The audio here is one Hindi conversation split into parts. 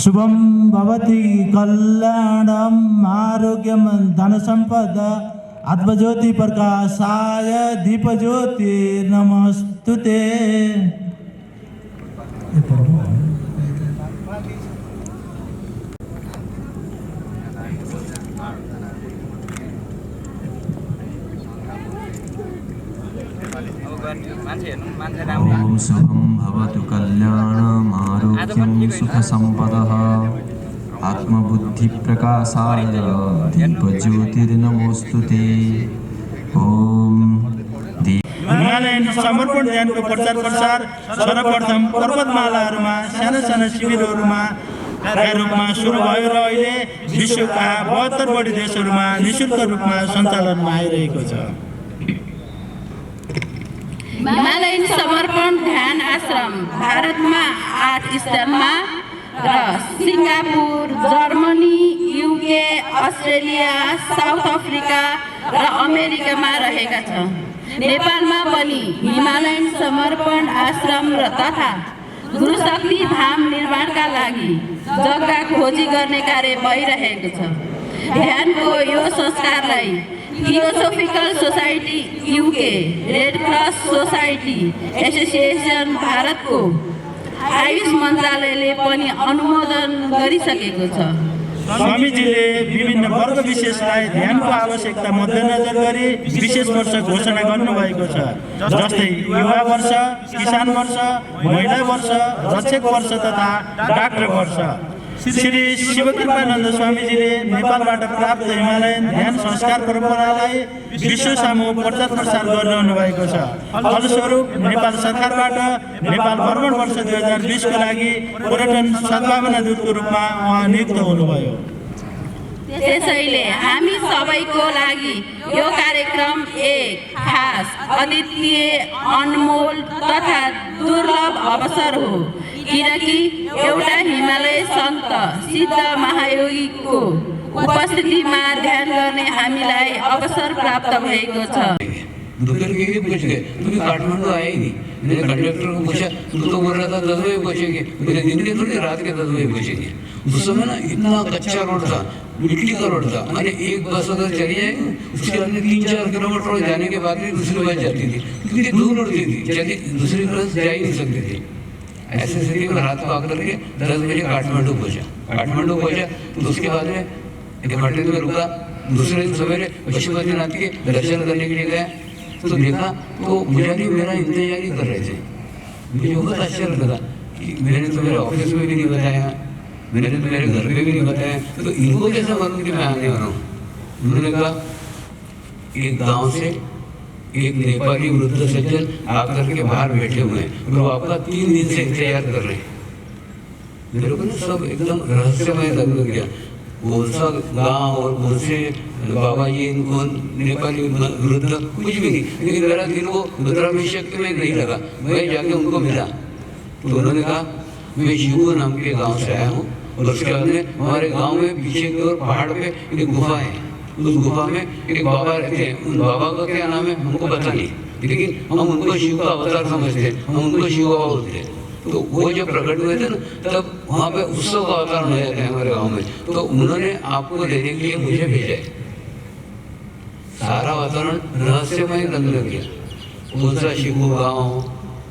शुभम भवति कल्याणम आरोग्यम धन संपदा आत्मज्योति प्रकाशाय दीप ज्योति नमस्तुते। ओम शुभम भवतु कल्याणम आरोग्यम सुख संपदः आत्मबुद्धि प्रकाशाय दीप ज्योतिर्नमोस्तुते। ओम हिमालयन समर्पण ध्यानको प्रचार प्रसार सर्वप्रथम पर्वतमालाहरूमा साना साना शिविरहरूमा रूपमा सुरु भयो र अहिले विश्वका 72 बढी देशहरूमा निःशुल्क रूपमा सञ्चालनमा आइरहेको छ। हिमालयन समर्पण ध्यान आश्रम भारतमा 8 स्थलमा र Singapore, Germany, UK, Australia, South Africa र अमेरिकामा रहेका छन्। नेपालमा पनि हिमालयन समर्पण आश्रम र तथा गुरुशक्ति धाम निर्माणका लागि जग्गा खोजी गर्ने कार्य भइरहेको छ। ध्यानको यो संस्कारलाई theosophical society UK, red cross society association भारतको आयुष मन्त्रालयले पनि अनुमोदन गरिसकेको छ। स्वामीजीले विभिन्न वर्ग विशेषलाई ध्यानको आवश्यकता मध्यनजर गरी विशेष वर्ष घोषणा गर्नुभएको छ, जस्तै युवा वर्ष, किसान वर्ष, महिला वर्ष, रक्षक वर्ष तथा डाक्टर वर्ष। श्री शिवकृपानन्द स्वामीजीले नेपालबाट प्राप्त हिमालयन ध्यान संस्कार परम्परालाई विश्व सामु प्रचार प्रसार गरिरहनु भएको छ। फलस्वरूप नेपाल सरकारबाट नेपाल भ्रमण वर्ष 2020 को लागि पर्यटन सद्भावना दूतको रूपमा उहाँ नियुक्त हुनुभयो। त्यसैले हामी सबैको लागि यो कार्यक्रम एक खास, अद्वितीय, अनमोल तथा दुर्लभ अवसर हो, किनकि एउटा हिमालय सन्त सिद्ध महायोगीको उपस्थितिमा ध्यान गर्ने हामीलाई अवसर प्राप्त भएको छ। दोपहर के लिए पूछ गए, तुम्हें काठमांडू आए ही नहीं। मैंने कंडक्टर को पूछा, तू तो बोल रहा था 10 बजे पहुंचेंगे, मुझे दिन के थोड़ी रात के 10 बजे पहुंचेंगे। उस समय ना इतना कच्चा रोड था, मिट्टी का रोड था, मैंने एक बस अगर चली जाएगी उसके बाद 3-4 किलोमीटर जाने के बाद भी दूसरी बस जाती थी, क्योंकि दूर उड़ती थी, चली दूसरी बस जा ही नहीं सकती थी। ऐसे स्थिति में रात को आकर के 10 बजे काठमांडू पहुंचा। तो उसके बाद में एक होटल में रुका। दूसरे दिन सवेरे पशुपतिनाथ के दर्शन करने के लिए गया, तो देखा तो पुजारी मेरा इंतजार ही कर रहे थे। मुझे बहुत आश्चर्य लगा कि मैंने तो मेरे ऑफिस में भी नहीं बताया, मैंने तो मेरे घर पे भी नहीं बताया, तो इनको कैसे मालूम कि मैं आने वाला हूँ। उन्होंने कहा एक गाँव से एक नेपाली वृद्ध सज्जन आकर के बाहर बैठे हुए हैं और वो आपका 3 दिन से इंतजार कर रहे हैं। मेरे को ना सब एकदम रहस्यमय लगने गया, कौन सा गाँव और कौन से बाबा जी, कौन नेपाली वृद्ध, कुछ भी नहीं। लेकिन मेरा दिल वो रुद्राभिषेक में नहीं लगा। मैं जाके उनको मिला तो उन्होंने कहा मैं शिवू नाम के गाँव से आया हूँ, और उसके बाद में हमारे गाँव में पीछे की ओर पहाड़ पे एक गुफा है, उस गुफा में एक बाबा रहते हैं। उन बाबा का क्या नाम है हमको पता नहीं, लेकिन हम उनको शिव का अवतार समझते हैं, हम उनको शिव बाबा बोलते हैं। तो वो जब प्रकट हुए थे ना, तब वहाँ पे उत्सव का अवतार हो जाता है हमारे गाँव में, तो उन्होंने आपको लेने के लिए मुझे भेजा है। सारा वातावरण रहस्यमय लगने लग गया, कौन सा शिव गाँव,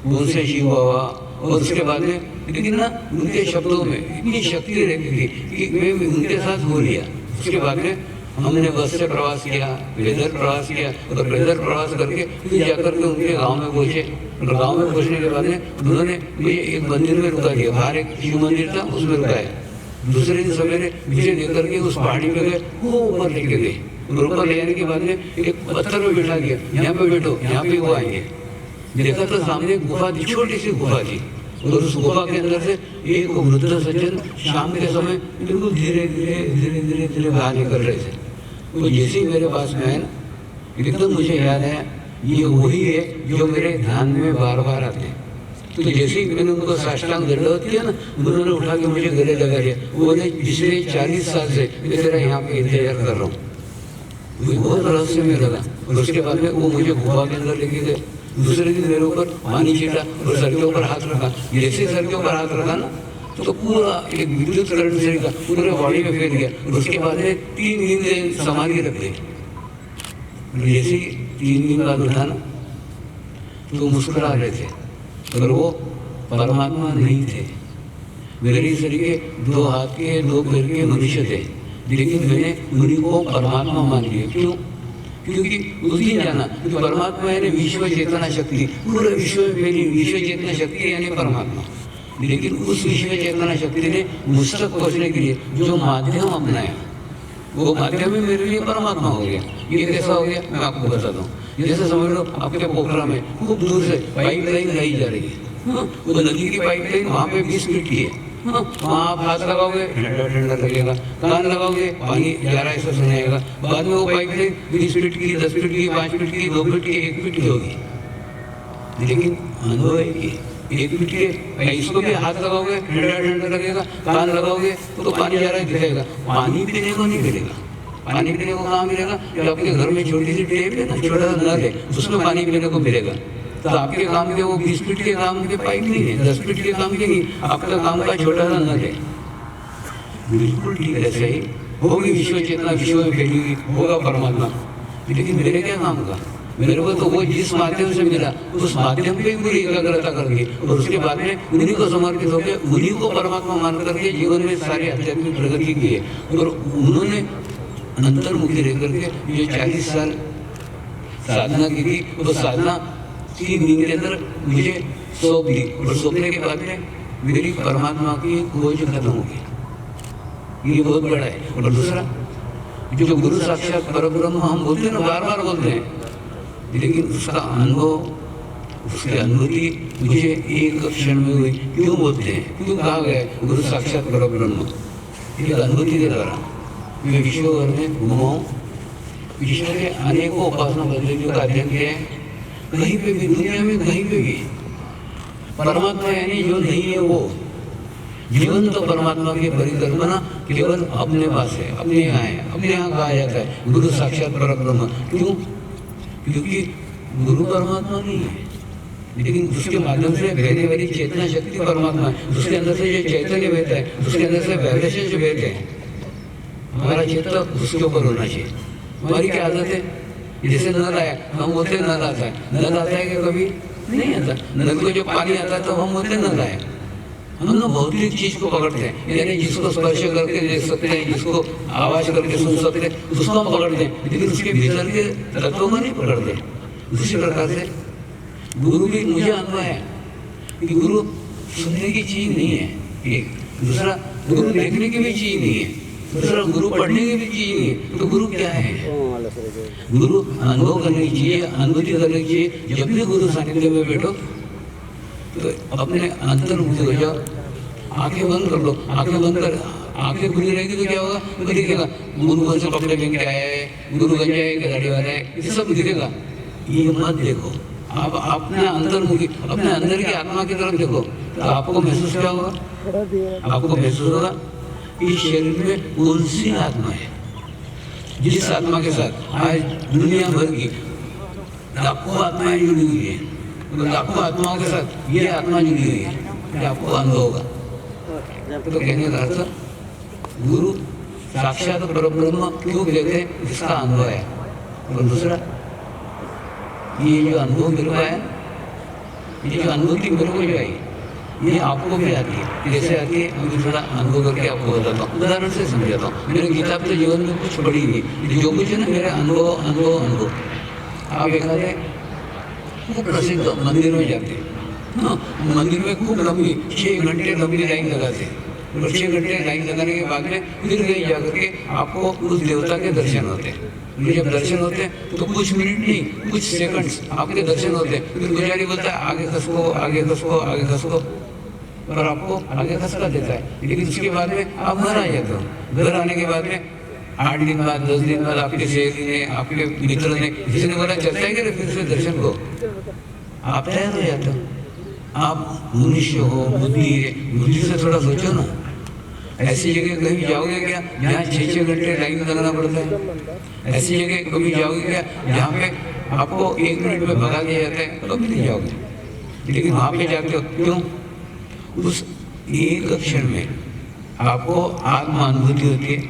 कौन से शिव बाबा। और उसके बाद में लेकिन ना उनके शब्दों में इतनी शक्ति रहती थी कि मैं उनके साथ हो लिया। उसके बाद में हमने बस से प्रवास किया, पैदल प्रवास किया, और पैदल प्रवास करके फिर जाकर के उनके गांव में पहुँचे। और गांव में पहुँचने के बाद में उन्होंने मुझे एक मंदिर में रुका दिया, बाहर एक शिव मंदिर था, उसमें रुकाया। दूसरे दिन सवेरे मुझे लेकर के उस पहाड़ी पे गए, वो ऊपर लेके गए। ऊपर ले जाने के बाद में एक पत्थर में बैठा दिया, यहाँ पे बैठो, यहाँ पे वो आएंगे। देखा तो सामने एक गुफा थी, छोटी सी गुफा थी, और उस गुफा के अंदर से एक वृद्ध सज्जन शाम के समय बिल्कुल धीरे धीरे बाहर निकल रहे थे। तो जैसे ही मेरे पास में आए ना, एकदम मुझे याद आया ये वही है जो मेरे ध्यान में बार बार आते हैं। तो जैसे ही मैंने उनको साष्टांग दंडवत किया ना, उन्होंने उठा के मुझे गले लगा दिया। वो बोले पिछले 40 साल से मैं तेरा यहाँ पे इंतजार कर रहा हूँ। मुझे बहुत रहस्य में लगा। और उसके बाद में वो मुझे गुफा के अंदर लेके गए। दूसरे दिन मेरे ऊपर पानी छीटा और सर के ऊपर हाथ रखा। जैसे सर के ऊपर हाथ रखा ना, तो पूरा एक विद्युत करंट से पूरे बॉडी में फैल गया और उसके बाद में 3 दिन समाधि रख गई। जैसे 3 दिन बाद उठा ना तो मुस्कुरा रहे थे, और वो परमात्मा नहीं थे। मेरे शरीर के 2 हाथ के 2 पैर के मनुष्य थे, लेकिन मैंने उन्हीं को परमात्मा मान लिया। क्यों? क्योंकि उस दिन जाना कि परमात्मा यानी विश्व चेतना शक्ति, पूरे विश्व में फैली विश्व चेतना शक्ति यानी परमात्मा। लेकिन उस विश्व चेतना शक्ति ने मुझ तक पहुँचने के लिए जो माध्यम अपनाया, वो माध्यम ही मेरे लिए परमात्मा हो गया। ये कैसा हो गया मैं आपको बताता हूँ। जैसे समझ लो आपके पोखरा में खूब दूर से पाइप लाइन लाई जा रही है, वो नदी की पाइप लाइन वहाँ पे 20 फीट की है, वहाँ आप हाथ लगाओगे ठंडा ठंडा लगेगा, कान लगाओगे पानी जा रहा है ऐसा सुनाएगा। बाद में वो पाइप लाइन 20 फीट की, 10 फीट की, 5 फीट की, 2 फीट की, 1 फीट की होगी। लेकिन अनुभव है कि 1 फीट के इसको भी हाथ लगाओगे ठंडा ठंडा लगेगा, कान लगाओगे तो पानी जा रहा है दिखेगा। पानी पीने को नहीं मिलेगा। पानी पीने को कहाँ मिलेगा? जो आपके घर में छोटी सी टेप है ना, छोटा सा नल है, उसमें पानी पीने को मिलेगा। तो आपके काम के वो 20 फीट के काम के पाइप नहीं है, 10 फीट के काम के नहीं, आपका काम का छोटा सा नल है। बिल्कुल ठीक है, सही होगी विश्व चेतना, विश्व में फैली हुई होगा परमात्मा। लेकिन मेरे क्या काम का? मेरे को तो वो जिस माध्यम से मिला उस माध्यम पे पूरी एकाग्रता करके और उसके बाद में उन्हीं को समर्पित होकर उन्हीं को परमात्मा मान करके जीवन में सारी आध्यात्मिक प्रगति की है। और उन्होंने अंतर्मुखी रह करके ये 40 साल साधना की थी, वो साधना 3 दिन के अंदर मुझे सौंप दी और सौंपने के बाद में मेरी परमात्मा की खोज खत्म हो गई। ये बहुत बड़ा है। और दूसरा जो गुरु साक्षात परब्रह्म हम बोलते हैं ना, बार बार बोलते हैं, लेकिन उसका अनुभव, उसकी अनुभूति मुझे एक क्षण में हुई। क्यों बोलते हैं? क्यों कहा गया है गुरु साक्षात परब्रह्म? एक अनुभूति के द्वारा मैं विश्व भर में घुमाऊँ, विश्व के अनेकों उपासना पद्धतियों का अध्ययन किया है। कहीं पे भी दुनिया में कहीं पे भी परमात्मा यानी जो नहीं है वो जीवन, तो परमात्मा की परिकल्पना केवल अपने पास है, अपने यहाँ है, अपने यहाँ कहा जाता है गुरु साक्षात परब्रह्म। क्यों? क्योंकि गुरु परमात्मा नहीं है, लेकिन उसके माध्यम से बहने वाली चेतना शक्ति परमात्मा है। उसके अंदर से जो चैतन्य बहता है, उसके अंदर से वाइब्रेशन जो बहते हैं, हमारा चित्त उसके ऊपर होना चाहिए। हमारी क्या आदत है? जैसे नल आया हम बोलते नल आता है, नल आता है कि कभी नहीं आता। नल को जो पानी आता है तो हम बोलते नल आया। हम ना भौतिक चीज को पकड़ते हैं, यानी जिसको स्पर्श करके देख सकते हैं, जिसको आवाज करके सुन सकते हैं, उसको हम पकड़ते हैं, लेकिन उसके भीतर के तत्वों को नहीं पकड़ते। उसी प्रकार से गुरु भी मुझे अनुभव है कि गुरु सुनने की चीज नहीं है, एक दूसरा गुरु देखने की भी चीज नहीं है, दूसरा गुरु पढ़ने की भी चीज नहीं है। तो गुरु क्या है? गुरु अनुभव करने की चीज, अनुभूति करने की चीज। जब भी गुरु सानिध्य में बैठो तो अपने अंतर्मुखी हो जाओ, आंखें बंद कर लो। आंखें बंद कर, आंखें खुली रहेगी तो क्या होगा? तो दिखेगा गुरु घर से कपड़े पहन के आया है, गुरु गंजा है, गाड़ी वाला है, ये सब दिखेगा। ये मत देखो, आप अपने अंतर्मुखी, अपने अंदर की आत्मा की तरफ देखो, तो आपको महसूस क्या होगा? आपको महसूस होगा इस शरीर में कौन सी आत्मा है, जिस आत्मा के साथ आज दुनिया भर की लाखों आत्माएं जुड़ी हुई है, लाखों आत्माओं के साथ ये आत्मा जुड़ी हुई है, ये आपको अनुभव होगा। तो कहने का अर्थ गुरु साक्षात परब्रह्म क्यों कहते हैं? इसका अनुभव है। और दूसरा ये जो अनुभव मेरे को आया, ये जो अनुभूति मेरे को जो आई, ये आपको भी आती है। कैसे आती है मैं थोड़ा अनुभव करके आपको बताता हूँ, उदाहरण से समझाता हूँ। मैंने किताब तो जीवन में कुछ पढ़ी नहीं, जो कुछ है ना मेरा अनुभव अनुभव अनुभव। आप देखा जाए खूब प्रसिद्ध मंदिर में जाते हैं, हाँ, मंदिर में खूब लंबी 6 घंटे लंबी लाइन लगाते हैं, और 6 घंटे लाइन लगाने के बाद में फिर कहीं जा करके आपको उस देवता के दर्शन होते हैं। जब दर्शन होते हैं तो कुछ मिनट नहीं, कुछ सेकंड्स आपके दर्शन होते हैं। फिर पुजारी बोलता है आगे खसको, आगे खसको, आगे खसको, और आपको आगे खसका देता है। लेकिन उसके बाद में आप घर आ जाते हो। घर आने के बाद में 8 दिन बाद, 10 दिन बाद आपके सहेली ने, आपके मित्र ने, किसी ने बोला चलता है कि फिर से दर्शन को, आप तैयार हो जाते हो। आप मनुष्य हो, बुद्धि है, बुद्धि से थोड़ा सोचो ना। ऐसी जगह कभी जाओगे क्या जहाँ 6-6 घंटे लाइन लगाना पड़ता है? ऐसी जगह कभी जाओगे क्या जहाँ पे आपको 1 मिनट में भगा दिया जाता है? कभी नहीं जाओगे। लेकिन वहाँ पे जाते हो, क्यों? उस एक क्षण में आपको आत्मा अनुभूति होती है,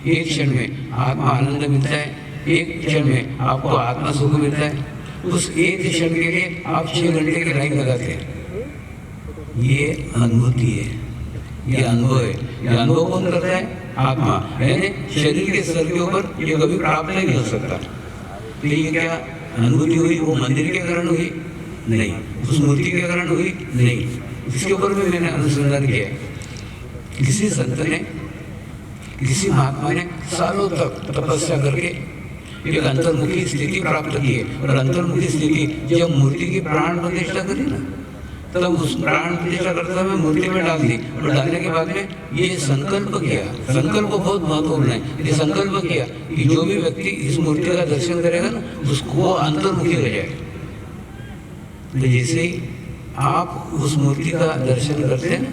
एक क्षण में आत्मा आनंद मिलता है, एक क्षण में आपको आत्मा सुख मिलता है। उस एक क्षण के लिए आप 6 घंटे की लाइन लगाते हैं। ये अनुभूति है, ये अनुभव है। ये अनुभव कौन करता है? आत्मा। यानी शरीर के स्तर के ऊपर ये कभी प्राप्त नहीं हो सकता। तो ये क्या अनुभूति हुई? वो मंदिर के कारण हुई? नहीं। उस मूर्ति के कारण हुई? नहीं। इसके ऊपर भी मैंने अनुसंधान किया है। किसी संत ने, किसी महात्मा ने सालों तक तपस्या करके एक अंतर्मुखी स्थिति प्राप्त की है। और अंतर्मुखी स्थिति जब मूर्ति की प्राण प्रतिष्ठा करी ना, तब उस प्राण प्रतिष्ठा करते हुए मूर्ति में डाल दी। और डालने के बाद में ये संकल्प किया, संकल्प बहुत महत्वपूर्ण है। ये संकल्प किया कि जो भी व्यक्ति इस मूर्ति का दर्शन करेगा ना, उसको अंतर्मुखी हो जाए। तो जैसे ही आप उस मूर्ति का दर्शन करते हैं,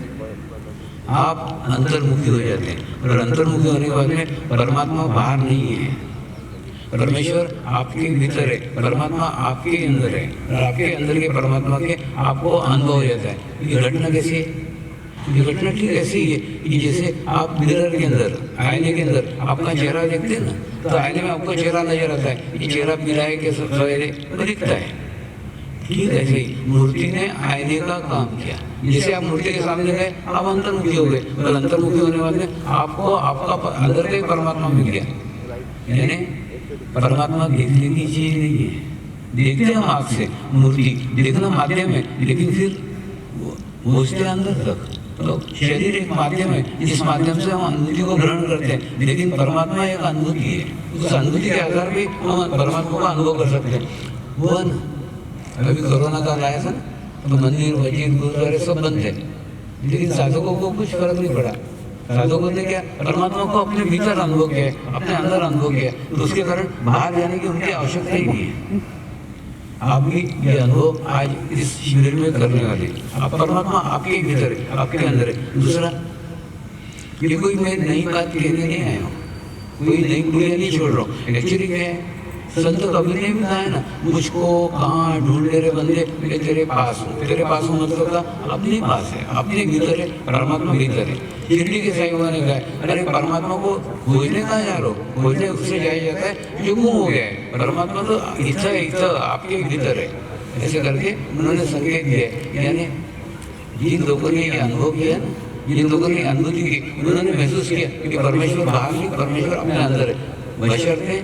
आप अंतर्मुखी हो जाते हैं। और अंतर्मुखी होने के बाद में परमात्मा बाहर नहीं है, परमेश्वर आपके भीतर है, परमात्मा आपके अंदर है। और आपके अंदर के परमात्मा के आपको अनुभव हो जाता है। ये घटना कैसी है? ये घटना ठीक ऐसी है कि जैसे आप मिरर के अंदर, आईने के अंदर आपका चेहरा देखते हैं ना, तो आईने में आपका चेहरा नजर आता है। ये चेहरा पीला है कि सवेरे दिखता है। ठीक ऐसे ही मूर्ति ने आईने का काम किया। जैसे आप मूर्ति के सामने गए, आप अंतर्मुखी हो गए। और अंतर्मुखी होने वाले आपको आपका अंदर का परमात्मा मिल गया। यानी परमात्मा देखने की चीज नहीं है। देखते हम आँख से, मूर्ति देखना माध्यम है, लेकिन फिर पहुँचते अंदर तक। तो शरीर एक माध्यम है, जिस माध्यम से हम अनुभूति को ग्रहण करते हैं। लेकिन परमात्मा एक अनुभूति है। उस अनुभूति के आधार पर हम परमात्मा का अनुभव कर सकते हैं। वो अभी कोरोना काल आया था, तो मंदिर, मस्जिद, गुरुद्वारे सब बंद थे। लेकिन साधकों को कुछ फर्क नहीं पड़ा। साधकों ने क्या? परमात्मा को अपने भीतर अनुभव किया, अपने अंदर अनुभव किया। तो उसके कारण बाहर जाने की उनकी आवश्यकता ही नहीं है। आप भी ये अनुभव आज इस शिविर में करने वाले। आप परमात्मा आपके भीतर है, आपके अंदर है। दूसरा, ये कोई मैं नई बात कहने नहीं आया हूँ, कोई नई बुढ़िया नहीं छोड़ रहा हूँ। एक्चुअली क्या है, संत कबीर ने भी कहा है ना, मुझको कहाँ ढूंढ ले रे बंदे, मैं तेरे पास हूँ। तेरे पास हूँ मतलब था अपने पास है, अपने भीतर है, परमात्मा भीतर है। शिरडी के साईं बाबा ने कहा, अरे परमात्मा को खोजने कहाँ जा रहे हो? खोजने उससे जाया जाता है जो गुम हो गया है। परमात्मा तो इतना आपके भीतर है। ऐसे करके उन्होंने संकेत दिया। यानी जिन लोगों ने ये अनुभव किया ना, जिन लोगों ने अनुभूति की, उन्होंने महसूस किया कि परमेश्वर बाहर नहीं, परमेश्वर अपने अंदर है। बशर्ते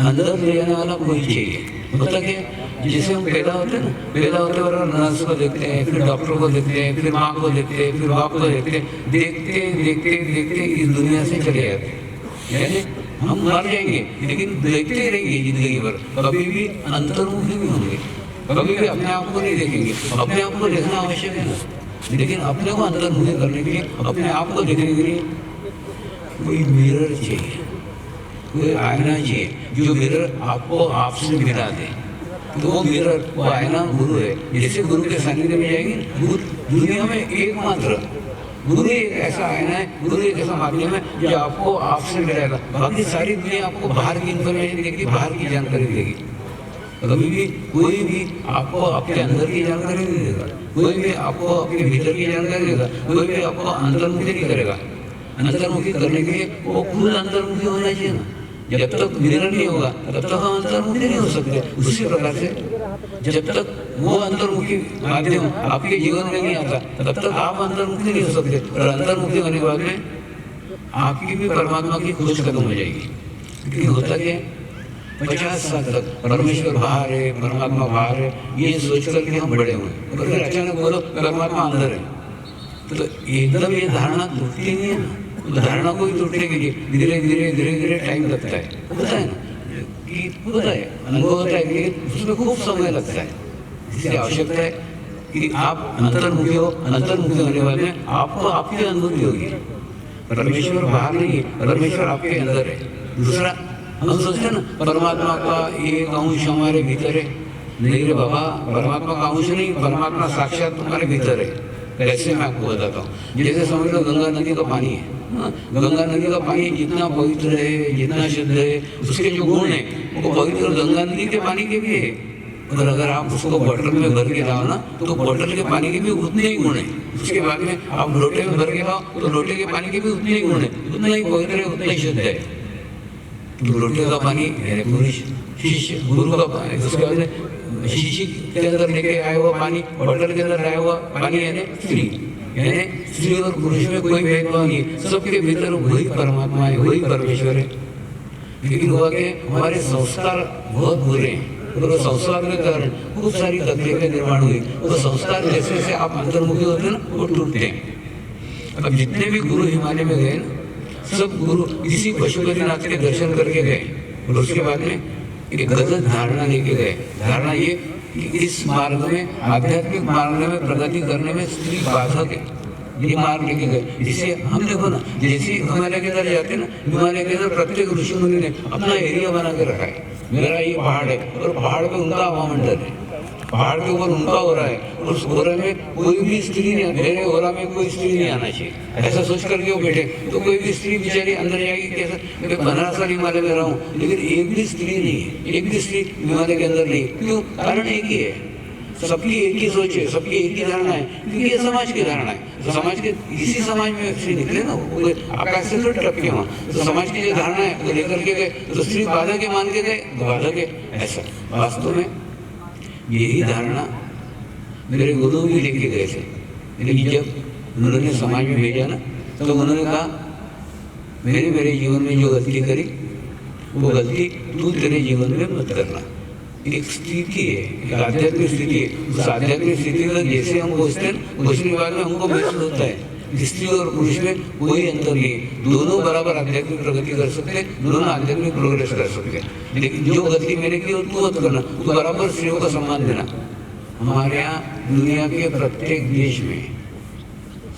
अंदर ले जाने वाला कोई चाहिए। होता क्या, जैसे हम पैदा होते हैं ना, पैदा होते और नर्स को देखते हैं, फिर डॉक्टर को देखते हैं, फिर माँ को देखते हैं, फिर बाप को देखते हैं, देखते देखते देखते इस दुनिया से चले जाते हैं। यानी हम मर जाएंगे, लेकिन देखते ही रहेंगे जिंदगी भर। कभी भी अंतर्मुखी भी होंगे, कभी भी अपने आप को नहीं देखेंगे। अपने आप को देखना आवश्यक है ना, लेकिन अपने को अंतर्मुखी करने के लिए, अपने आप को देखने के लिए कोई मिरर चाहिए, कोई आईना चाहिए, जो मिरर आपको आपसे मिला दे। तो वो मिरर, वो आईना गुरु है। जैसे गुरु के सानिध्य में जाएंगे, दुनिया में एकमात्र गुरु एक ऐसा आईना है, गुरु एक ऐसा माध्यम है जो आपको आपसे मिलाएगा। बाकी सारी दुनिया आपको बाहर की इन्फॉर्मेशन देगी, बाहर की जानकारी देगी। कभी भी कोई भी आपको आपके अंदर की जानकारी नहीं देगा, कोई भी आपको अपने भीतर की जानकारी देगा, कोई भी आपको अंतर्मुखी नहीं करेगा। अंतर्मुखी करने के लिए वो खुद अंतर्मुखी होना चाहिए ना। जब तक मिरर नहीं होगा तब तक हम अंतर्मुखी नहीं हो सकते। उसी प्रकार से जब तक वो अंतर्मुखी माध्यम आपके जीवन में नहीं आता, तब तक आप अंतर्मुखी नहीं हो सकते। और अंतर्मुखी होने के बाद में आपकी भी परमात्मा की खोज खत्म हो जाएगी। क्योंकि होता क्या है, 50 साल तक परमेश्वर बाहर है, परमात्मा बाहर है, ये सोच करके हम बड़े हुए। और फिर अचानक बोलो परमात्मा अंदर है, तो एकदम ये धारणा टूटती नहीं है ना। धारणा को ही टूटने के लिए धीरे धीरे धीरे धीरे टाइम लगता है। होता है ना कि होता है, अनुभव होता है, लेकिन उसमें खूब समय लगता है। इसलिए आवश्यकता है कि आप अंतर्मुखी हो। अंतर्मुखी होने वाले आपको आपकी अनुभूति होगी। परमेश्वर बाहर नहीं है, परमेश्वर आपके अंदर है। दूसरा, हम सोचते हैं ना परमात्मा का एक अंश हमारे भीतर है। नहीं रे बाबा, परमात्मा का अंश नहीं, परमात्मा साक्षात तुम्हारे भीतर है। कैसे मैं आपको बताता हूँ। जैसे समझ लो गंगा नदी का पानी है। गंगा नदी का पानी जितना पवित्र है, जितना शुद्ध है, उसके जो गुण है वो पवित्र गंगा नदी के पानी के भी है। और अगर आप उसको बॉटल में भर के लाओ ना तो बॉटल के पानी के भी उतने ही गुण है। उसके बाद में आप लोटे में भर के लाओ तो लोटे के पानी के भी उतने ही गुण है, उतना ही पवित्र है, उतना ही शुद्ध है। तो लोटे का पानी पूरी शीशी गुरु का पानी, उसके बाद में शीशी के अंदर लेके आया हुआ पानी, बॉटल के अंदर आया हुआ पानी यानी स्त्री, यानी स्त्री और पुरुष में कोई भेदभाव नहीं, सबके भीतर वही परमात्मा है, वही परमेश्वर है। लेकिन हुआ कि हमारे संस्कार बहुत बुरे हैं और संस्कार के कारण खूब सारी तकलीफें निर्माण हुई। वो संस्कार जैसे जैसे आप अंतर्मुखी होते हैं ना वो टूटते हैं। अब जितने भी गुरु हिमालय में गए ना सब गुरु इसी पशुपतिनाथ के दर्शन करके गए और उसके बाद में एक गलत धारणा लेके गए। धारणा ये कि इस मार्ग में आध्यात्मिक मार्ग में प्रगति करने में स्त्री बाधक है, ये मार्ग लेके गए। जिसे हम देखो ना जैसे हिमालय के अंदर जाते हैं ना, हिमालय के अंदर प्रत्येक ऋषि मुनि ने अपना एरिया बना के रखा है। मेरा ये पहाड़ है और पहाड़ पे उनका हवामंडल है, पहाड़ के ऊपर उनका हो रहा है और उस ओरा में कोई भी स्त्री नहीं, मेरे ओरा में कोई स्त्री नहीं आना चाहिए, ऐसा सोच करके वो बैठे। तो कोई भी स्त्री बेचारी अंदर जाएगी कैसा? मैं 15 साल हिमालय में रहा हूँ लेकिन एक भी स्त्री नहीं है, एक भी स्त्री हिमालय के अंदर नहीं। क्यों? कारण एक ही है, सबकी एक ही सोच है, सबकी एक ही धारणा है, क्योंकि ये समाज की धारणा है। तो समाज के इसी समाज में से निकले ना, वो आकाश से तो टपके वहाँ, तो समाज की जो धारणा है वो लेकर के गए, तो स्त्री बाधक है मान के गए, बाधक है ऐसा। वास्तव में यही धारणा मेरे गुरु भी लेके गए थे। लेकिन जब उन्होंने समाज में भेजा ना तो उन्होंने कहा मेरे जीवन में जो गलती करी वो गलती तू तेरे जीवन में मत करना। एक स्थिति है, एक आध्यात्मिक स्थिति है, उस आध्यात्मिक स्थिति तक जैसे हम पहुँचते हैं पहुँचने के बाद में हमको महसूस होता है स्त्री और पुरुष में कोई अंतर नहीं है, दोनों बराबर आध्यात्मिक प्रगति कर सकते हैं, दोनों आध्यात्मिक प्रोग्रेस कर सकते हैं। लेकिन जो गलती मैंने की तू मत करना, तू बराबर स्त्रियों का सम्मान देना। हमारे यहाँ दुनिया के प्रत्येक देश में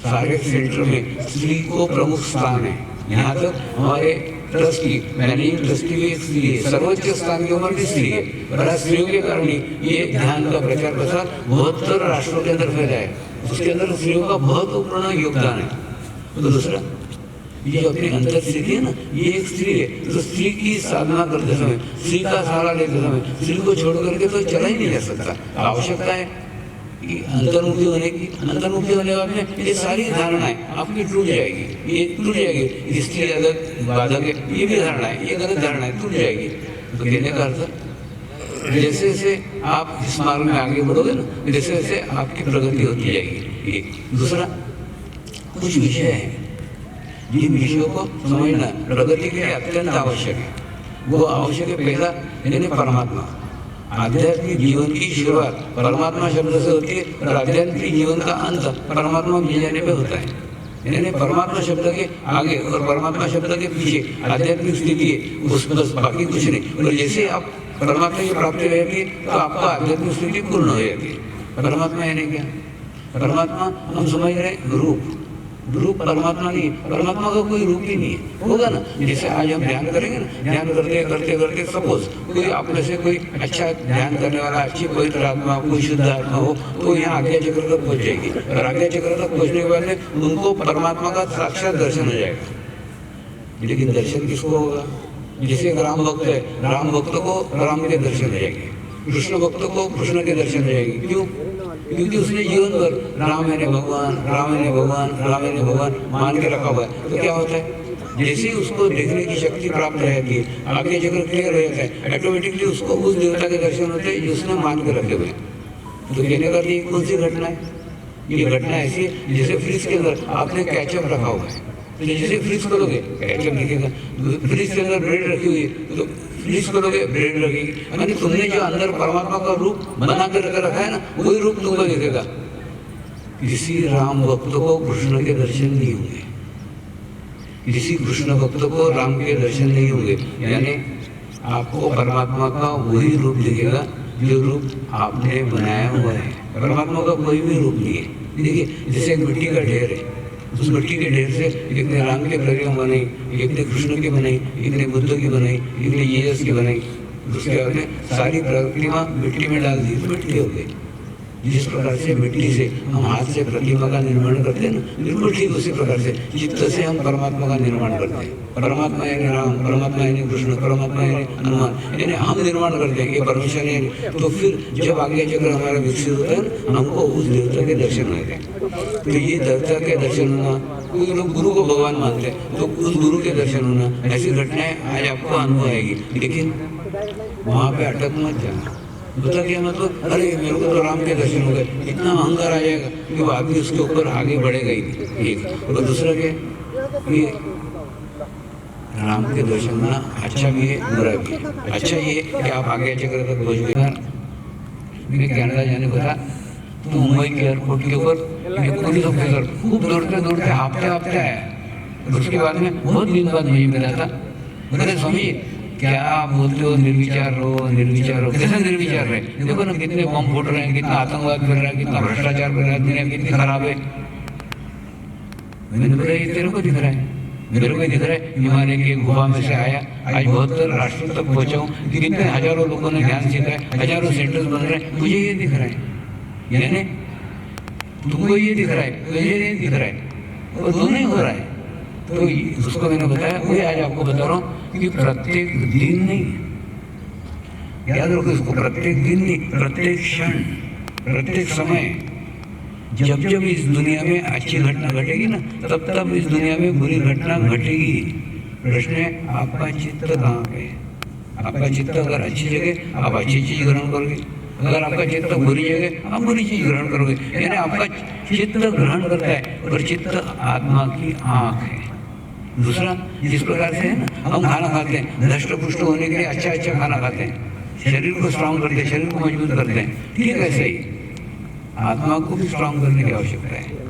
सारे सेंटर में स्त्री को प्रमुख स्थान है। यहाँ तक हमारे ट्रस्टी मैनेजिंग ट्रस्टी भी एक स्त्री है, सर्वोच्च स्थान के ऊपर भी स्त्री है। बड़ा स्त्रियों के कारण ये ध्यान का प्रचार प्रसार 72 राष्ट्रों के अंदर फैला है, उसके अंदर स्त्रियों का महत्वपूर्ण योगदान है। तो दूसरा ये जो अपनी अंतर स्थिति है ना, ये एक स्त्री है, तो स्त्री की साधना करते समय, स्त्री का सहारा लेते समय स्त्री को छोड़ करके तो चला ही नहीं जा सकता। आवश्यकता है कि अंतर्मुखी होने की, अंतर्मुखी होने वाले ये सारी धारणाएं आपकी टूट जाएगी, ये टूट जाएगी। स्त्री गलत बाधक है ये भी धारणा है, ये गलत धारणा है, टूट जाएगी। तो कहने का अर्थ जैसे जैसे आप इस मार्ग में आगे बढ़ोगे ना जैसे जैसे आपकी प्रगति होती जाएगी। एक दूसरा कुछ विषय है जिन विषयों को समझना प्रगति के लिए अत्यंत आवश्यक है। वो आवश्यक है पहला यानी परमात्मा। आध्यात्मिक जीवन की शुरुआत परमात्मा शब्द से होती है और आध्यात्मिक जीवन का अंत परमात्मा मिल जाने पे होता है। यानी परमात्मा शब्द के आगे और परमात्मा शब्द के पीछे आध्यात्मिक स्थिति है, उस बस बाकी कुछ नहीं। और जैसे आप परमात्मा की प्राप्ति हो जाती है तो आपका आध्यात्मिक स्थिति पूर्ण हो जाती है। परमात्मा यानी क्या? परमात्मा हम समझ रहे हैं रूप, रूप परमात्मा नहीं, परमात्मा का कोई रूप ही नहीं है। होगा ना जैसे आज हम ध्यान करेंगे ना, ध्यान करते करते करते सपोज कोई आप में से कोई अच्छा ध्यान करने वाला, अच्छी पवित्र आत्मा, कोई शुद्ध आत्मा हो तो यहाँ आज्ञा चक्र तक पहुँच जाएगी और आज्ञा चक्र तक पहुँचने के बाद में उनको परमात्मा का साक्षात दर्शन हो जाएगा। लेकिन दर्शन किसको होगा? जैसे एक राम भक्त है, राम भक्त को राम के दर्शन हो जाएंगे, कृष्ण भक्त को कृष्ण के दर्शन हो जाएंगे। क्यों? क्योंकि उसने जीवन भर राम है भगवान, राम है भगवान, राम है भगवान मान के रखा हुआ है। तो क्या होता है जैसे ही उसको देखने की शक्ति प्राप्त रहती है, आगे चक्र क्लियर हो जाता है, ऑटोमेटिकली उसको उस देवता के दर्शन होते हैं जो उसने मान के रखे हुए। तो कहने का ये कौन सी घटना है? ये घटना ऐसी है जैसे फ्रिज के अंदर आपने कैचअप रखा हुआ है, तो जैसे फ्रिज खोलोगे कैचअप दिखेगा। फ्रिज के अंदर ब्रेड रखी हुई है तो फ्रिज खोलोगे ब्रेड लगेगी। यानी तुमने जो अंदर परमात्मा का रूप बना कर रखा है ना वही रूप तुमको दिखेगा। किसी राम भक्त को कृष्ण के दर्शन नहीं होंगे, किसी कृष्ण भक्त को राम के दर्शन नहीं होंगे। यानी आपको परमात्मा का वही रूप दिखेगा जो रूप आपने बनाया हुआ है। परमात्मा का कोई भी रूप नहीं है। देखिए जैसे एक मिट्टी का ढेर है, उस मिट्टी के ढेर से एक ने राम की प्रतिमा बनाई, एक ने कृष्ण की बनाई, एक ने बुद्ध की बनाई, एक ने जीसस की बनाई। उसके बाद में सारी प्रतिमा मिट्टी में डाल दी तो मिट्टी हो गई। जिस प्रकार से मिट्टी से हम हाथ से प्रतिमा का निर्माण करते हैं ना, बिल्कुल ठीक उसी प्रकार से चित्त से हम परमात्मा का निर्माण करते हैं। परमात्मा यानी राम, परमात्मा यानी कृष्ण, परमात्मा यानी हनुमान, यानी हम निर्माण करते हैं, ये परमेश्वर यानी। तो फिर जब आज्ञा चक्र हमारा विकसित होता है, हमको उस देवता के दर्शन होते हैं। तो ये देवता के दर्शन होना, कोई लोग गुरु को भगवान मानते हैं, तो उस गुरु के दर्शन होना, ऐसी घटनाएं आज आपको अनुभव आएगी। लेकिन वहाँ पे अटक मत जाना। बता क्या मतलब, अरे मेरे को तो राम के दर्शन हो गए, इतना अहंकार आ जाएगा कि वो आदमी उसके ऊपर आगे बढ़ेगा ही नहीं। एक और दूसरा क्या, ये राम के दर्शन होना अच्छा भी है, बुरा भी है। अच्छा ये कि आप आगे चक्र तक पहुँच गए। मेरे कनाडा जाने को था, तो मुंबई के एयरपोर्ट के ऊपर पुलिस ऑफिसर खूब दौड़ते दौड़ते हाफते आया। उसके बाद में बहुत दिन बाद मुझे मिला था। बोले स्वामी क्या आप बोलते हो निर्विचार रहो, निर्विचार हो। कैसे निर्विचार रहे? देखो ना कितने बम फूट रहे हैं, कितना आतंकवाद फैल रहा है, कितना भ्रष्टाचार फैल रहा है, दुनिया कितनी खराब है। मैंने बोला ये तेरे को दिख रहा है? मेरे को दिख रहा है। हिमालय की गुफा में से आया, आज 72 राष्ट्रों तक पहुंचा हूँ, कितने हजारों लोगों ने ध्यान सीखा है, हजारों सेंटर्स बन रहे हैं, मुझे ये दिख रहा है। यानी तुमको ये दिख रहा है, मुझे ये दिख रहा है, वो दोनों ही हो रहा है। तो उसको मैंने बताया, वही आज आपको बता रहा हूँ कि प्रत्येक दिन नहीं, याद रखो इसको, प्रत्येक दिन नहीं, प्रत्येक क्षण, प्रत्येक समय, जब जब इस दुनिया में अच्छी घटना घटेगी ना, तब तब इस दुनिया में बुरी घटना घटेगी। प्रश्न है आपका चित्त कहाँ पे है? आपका चित्त अगर अच्छी जगह, आप अच्छी चीज ग्रहण करोगे। अगर आपका चित्त बुरी जगह, आप बुरी चीज ग्रहण करोगे। यानी आपका चित्त ग्रहण करता है, और चित्त आत्मा की आँख है। दूसरा, जिस प्रकार से है ना, हम खाना खाते हैं, धष्ट पुष्ट होने के लिए अच्छा अच्छा खाना खाते हैं, शरीर को स्ट्रांग करते हैं, शरीर को मजबूत करते हैं। ठीक है, ऐसे ही आत्मा को भी स्ट्रांग करने की आवश्यकता है।